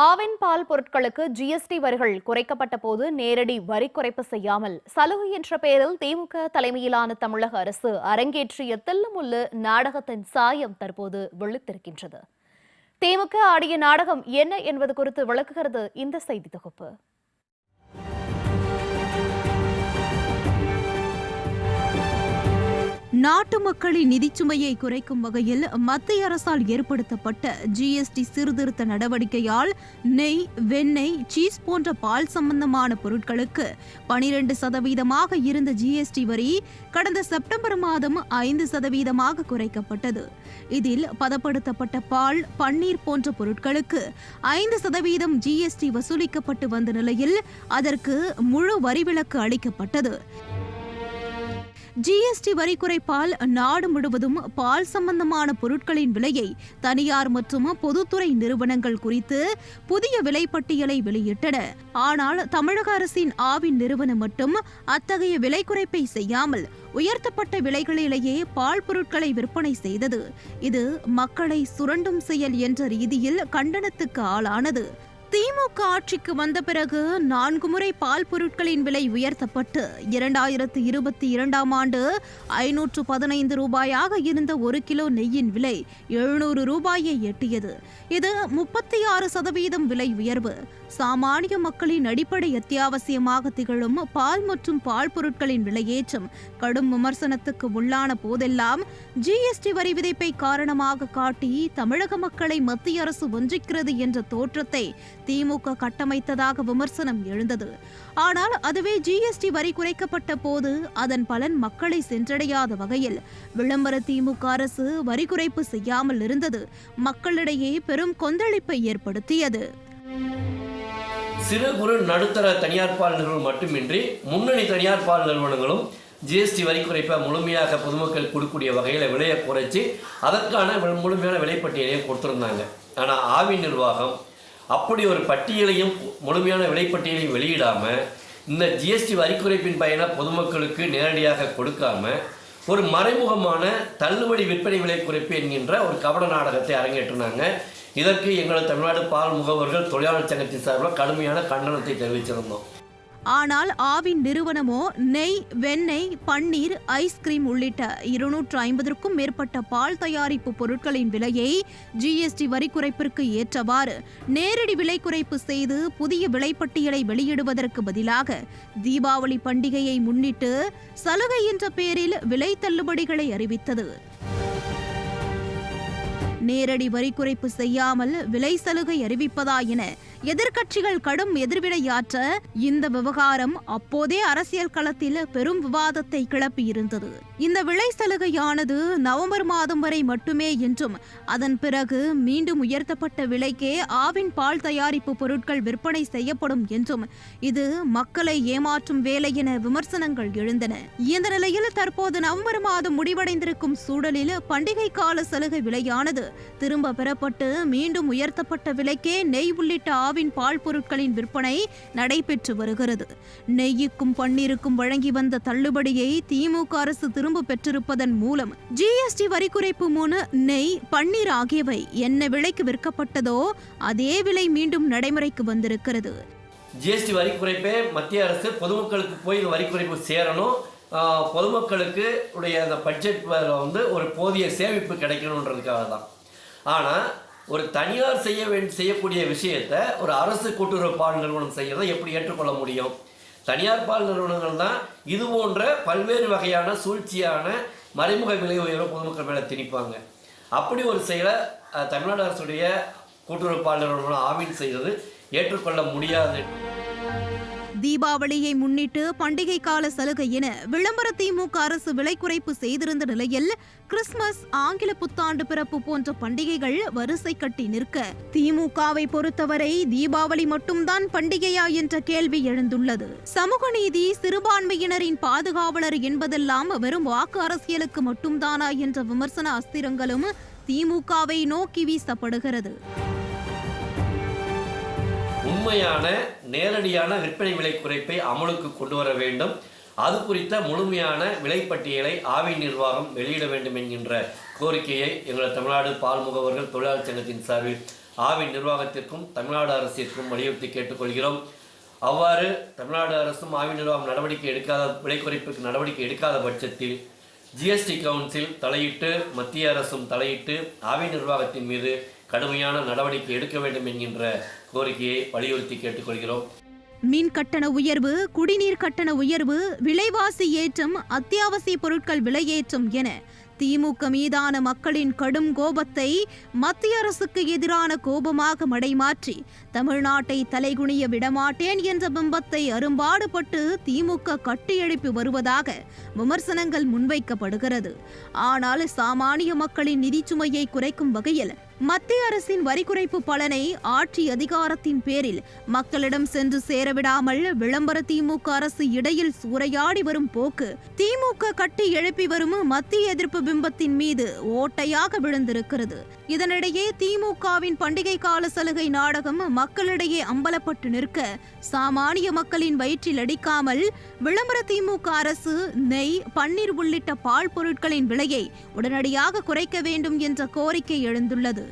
ஆவின் பால் பொருட்களுக்கு ஜிஎஸ்டி வரிகள் குறைக்கப்பட்ட போது நேரடி வரி குறைப்பு செய்யாமல் சலுகை என்ற பெயரில் திமுக தலைமையிலான தமிழக அரசு அரங்கேற்றிய தில்லுமுல்லு நாடகத்தின் சாயம் தற்போது வெளுத்திருக்கின்றது. திமுக ஆடிய நாடகம் என்ன என்பது குறித்து விளக்குகிறது இந்த செய்தி தொகுப்பு. நாட்டு மக்களின் நிதிச்சுமையை குறைக்கும் வகையில் மத்திய அரசால் ஏற்படுத்தப்பட்ட ஜிஎஸ்டி சீர்திருத்த நடவடிக்கையால் நெய், வெண்ணெய், சீஸ் போன்ற பால் சம்பந்தமான பொருட்களுக்கு 12% இருந்த ஜிஎஸ்டி வரி கடந்த செப்டம்பர் மாதம் 5% குறைக்கப்பட்டது. இதில் பதப்படுத்தப்பட்ட பால், பன்னீர் போன்ற பொருட்களுக்கு 5% ஜிஎஸ்டி வசூலிக்கப்பட்டு வந்த நிலையில் அதற்கு முழு வரிவிலக்கு அளிக்கப்பட்டது. ஜிஎஸ்டி வரி குறைப்பால் நாடு முழுவதும் பால் சம்பந்தமான பொருட்களின் விலையை தனியார் மற்றும் பொதுத்துறை நிறுவனங்கள் குறித்து புதிய விலைப்பட்டியலை வெளியிட்டன. ஆனால் தமிழக அரசின் ஆவின் நிறுவனம் மட்டும் அத்தகைய விலை குறைப்பை செய்யாமல் உயர்த்தப்பட்ட விலைகளிலேயே பால் பொருட்களை விற்பனை செய்தது. இது மக்களை சுரண்டும் செயல் என்ற ரீதியில் கண்டனத்துக்கு ஆளானது. திமுக ஆட்சிக்கு வந்த பிறகு 4 முறை பால் பொருட்களின் விலை உயர்த்தப்பட்டு 2022ஆம் ஆண்டு 515 ரூபாயாக இருந்த 1 கிலோ நெய்யின் விலை 700 ரூபாயை எட்டியது. இது 36% விலை உயர்வு. சாமானிய மக்களின் அடிப்படை அத்தியாவசியமாக திகழும் பால் மற்றும் பால் பொருட்களின் விலையேற்றம் கடும் விமர்சனத்துக்கு உள்ளான போதெல்லாம் ஜிஎஸ்டி வரி விதிப்பை காரணமாக காட்டி தமிழக மக்களை மத்திய அரசு வஞ்சிக்கிறது என்ற தோற்றத்தை திமுக கட்டமைத்ததாக விமர்சனம் எழுந்தது. ஆனால் அதுவே ஜிஎஸ்டி வரி குறைக்கப்பட்ட போது அதன் பலன் மக்களை சென்றடையாத வகையில் விளம்பர திமுக அரசு வரி குறைப்பு செய்யாமல் இருந்தது மக்களிடையே பெரும் கொந்தளிப்பை ஏற்படுத்தியது. சிறு குறு நடுத்தர தனியார் பால் நிறுவனம் மட்டுமின்றி முன்னணி தனியார் பால் நிறுவனங்களும் ஜிஎஸ்டி வரி குறைப்பை முழுமையாக பொதுமக்கள் கொடுக்கக்கூடிய வகையில் விலையை குறைச்சி அதற்கான முழுமையான விலைப்பட்டியலையும் கொடுத்துருந்தாங்க. ஆனால் ஆவின் நிர்வாகம் அப்படி ஒரு பட்டியலையும் முழுமையான விலைப்பட்டியலையும் வெளியிடாமல் இந்த ஜிஎஸ்டி வரி குறைப்பின் பயனை பொதுமக்களுக்கு நேரடியாக கொடுக்காம ஒரு மறைமுகமான தள்ளுபடி விற்பனை விலை குறைப்பு என்கின்ற ஒரு கபட நாடகத்தை அரங்கேற்றினாங்க. இதற்கு எங்களது தமிழ்நாடு பால் முகவர்கள் தொழிலாளர் சங்கத்தின் சார்பில் கடுமையான கண்டனத்தை தெரிவிச்சிருந்தோம். ஆனால் ஆவின் நிறுவனமோ நெய், வெண்ணெய், பன்னீர், ஐஸ்கிரீம் உள்ளிட்ட 250க்கும் மேற்பட்ட பால் தயாரிப்பு பொருட்களின் விலையை ஜிஎஸ்டி வரி குறைப்பிற்கு ஏற்றவாறு நேரடி விலை குறைப்பு செய்து புதிய விலைப்பட்டியலை வெளியிடுவதற்கு பதிலாக தீபாவளி பண்டிகையை முன்னிட்டு சலுகை என்ற பெயரில் விலை தள்ளுபடிகளை அறிவித்தது. நேரடி வரி குறைப்பு செய்யாமல் விலை சலுகை அறிவிப்பதா என எதிர்க்கட்சிகள் கடும் எதிர்வினையாற்ற இந்த விவகாரம் அப்போதே அரசியல் களத்தில் பெரும் விவாதத்தை கிளப்பியிருந்தது. இந்த விலை சலுகையானது நவம்பர் மாதம் வரை மட்டுமே என்றும் அதன் பிறகு மீண்டும் உயர்த்தப்பட்ட விலைக்கே ஆவின் பால் தயாரிப்பு பொருட்கள் விற்பனை செய்யப்படும் என்றும் இது மக்களை ஏமாற்றும் வேலை என விமர்சனங்கள் எழுந்தன. இந்த நிலையில் தற்போது நவம்பர் மாதம் முடிவடைந்திருக்கும் சூழலில் பண்டிகை கால சலுகை விலையானது திரும்ப பெறப்பட்டு மீண்டும் உயர்த்தப்பட்ட விலைக்கே நெய் உள்ளிட்ட ஆவின் பால் பொருட்களின் விற்பனை நடைபெற்று வருகிறது. நெய்யுக்கும் பன்னீருக்கும் வழங்கி வந்த தள்ளுபடியை திமுக அரசு திரும்ப பெற்றிருப்பதன் மூலம் ஜிஎஸ்டி வரி குறைப்பு முன் நெய், பன்னீர் ஆகியவை என்ன விலைக்கு விற்கப்பட்டதோ அதே விலை மீண்டும் நடைமுறைக்கு வந்திருக்கிறது. ஜிஎஸ்டி வரி குறைப்பே மத்திய அரசு பொதுமக்களுக்கு போய் இந்த வரி குறைப்பு சேரணும், பொதுமக்களுக்கு உடைய அந்த பட்ஜெட் ஒரு போதிய சேமிப்பு கிடைக்கணுன்றதுக்காக தான். ஆனால் ஒரு தனியார் செய்யக்கூடிய விஷயத்தை ஒரு அரசு கூட்டுறவு பால் நிறுவனம் செய்யறதை எப்படி ஏற்றுக்கொள்ள முடியும்? தனியார் பால் நிறுவனங்கள் தான் இது போன்ற பல்வேறு வகையான சூழ்ச்சியான மறைமுக விலை உயர்வு பொதுமக்கள் மேலே திணிப்பாங்க. அப்படி ஒரு செயலை தமிழ்நாடு அரசுடைய கூட்டுறவு பால் நிறுவனம் ஆவின் செய்தது ஏற்றுக்கொள்ள முடியாது. தீபாவளியை முன்னிட்டு பண்டிகை கால சலுகை என விளம்பர திமுக அரசு விலை குறைப்பு செய்திருந்த நிலையில் கிறிஸ்துமஸ், ஆங்கில புத்தாண்டு பிறப்பு போன்ற பண்டிகைகள் வரிசை கட்டி நிற்க திமுகவை பொறுத்தவரை தீபாவளி மட்டும்தான் பண்டிகையா என்ற கேள்வி எழுந்துள்ளது. சமூக நீதி, சிறுபான்மையினரின் பாதுகாவலர் என்பதெல்லாம் வெறும் வாக்கு அரசியலுக்கு மட்டும்தானா என்ற விமர்சன அஸ்திரங்களும் திமுகவை நோக்கி வீசப்படுகிறது. உண்மையான நேரடியான விற்பனை விலை குறைப்பை அமலுக்கு கொண்டு வர வேண்டும். அது குறித்த முழுமையான விலைப்பட்டியலை ஆவின் நிர்வாகம் வெளியிட வேண்டும் என்கின்ற கோரிக்கையை எங்களது தமிழ்நாடு பால் முகவர்கள் தொழிலாளர் சங்கத்தின் சார்பில் ஆவின் நிர்வாகத்திற்கும் தமிழ்நாடு அரசிற்கும் வலியுறுத்தி கேட்டுக்கொள்கிறோம். அவ்வாறு தமிழ்நாடு அரசும் ஆவின் நிர்வாகம் விலை குறைப்புக்கு நடவடிக்கை எடுக்காத பட்சத்தில் ஜிஎஸ்டி கவுன்சில் தலையிட்டு மத்திய அரசும் தலையிட்டு ஆவின் நிர்வாகத்தின் மீது கடுமையான நடவடிக்கை எடுக்க வேண்டும் என்கின்ற கோரிக்கையை வலியுறுத்தி கேட்டுக்கொள்கிறோம். மின் கட்டண உயர்வு, குடிநீர் கட்டண உயர்வு, விலைவாசி ஏற்றம், அத்தியாவசிய பொருட்கள் விலையேற்றம் என திமுக மீதான மக்களின் கடும் கோபத்தை மத்திய அரசுக்கு எதிரான கோபமாக மடைமாற்றி தமிழ்நாட்டை தலைகுனிய விடமாட்டேன் என்ற பிம்பத்தை அரும்பாடுபட்டு திமுக கட்டியெழுப்பி வருவதாக விமர்சனங்கள் முன்வைக்கப்படுகிறது. ஆனால் சாமானிய மக்களின் நிதிச்சுமையை குறைக்கும் வகையில் மத்திய அரசின் வரி குறைப்பு பலனை ஆட்சி அதிகாரத்தின் பேரில் மக்களிடம் சென்று சேரவிடாமல் விளம்பர திமுக அரசு இடையில் சூறையாடி வரும் போக்கு திமுக கட்டி எழுப்பி வரும் மத்திய எதிர்ப்பு பிம்பத்தின் மீது ஓட்டையாக விழுந்திருக்கிறது. இதனிடையே திமுகவின் பண்டிகை கால சலுகை நாடகம் மக்களிடையே அம்பலப்பட்டு நிற்க சாமானிய மக்களின் வயிற்றில் அடிக்காமல் விளம்பர திமுக அரசு நெய், பன்னீர் உள்ளிட்ட பால் பொருட்களின் விலையை உடனடியாக குறைக்க வேண்டும் என்ற கோரிக்கை எழுந்துள்ளது.